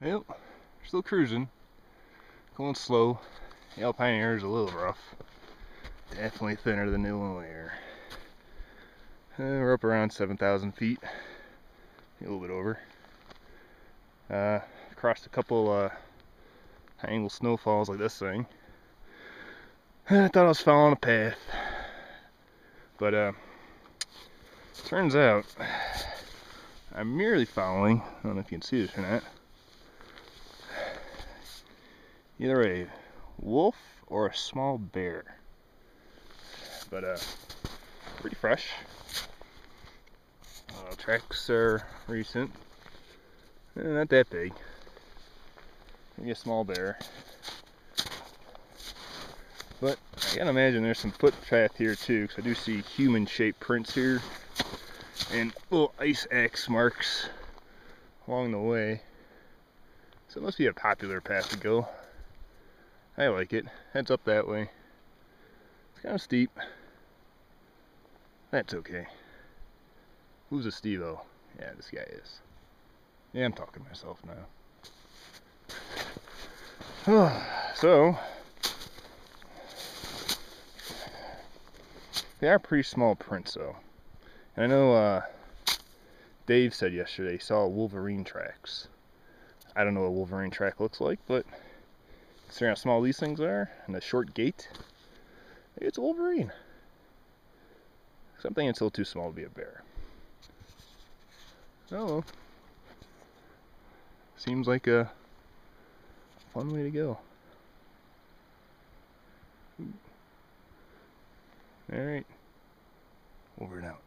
Well, still cruising. Going slow. The Alpine air is a little rough. Definitely thinner than the Illinois air. We're up around 7,000 feet. A little bit over. Crossed a couple high-angle snowfalls like this thing. I thought I was following a path. But turns out I'm merely following, I don't know if you can see this or not, either a wolf or a small bear. But pretty fresh. Tracks are recent. Not that big. Maybe a small bear. But I gotta imagine there's some footpath here too, because I do see human-shaped prints here and little ice axe marks along the way. So it must be a popular path to go. I like it. Heads up that way. It's kind of steep. That's okay. Who's a Steve-O? Yeah, this guy is. Yeah, I'm talking to myself now. So, they are pretty small prints though. And I know Dave said yesterday he saw Wolverine tracks. I don't know what a Wolverine track looks like, but considering how small these things are and the short gait, maybe it's a Wolverine. Something that's a little too small to be a bear. Oh well. Seems like a fun way to go. Alright. Over and out.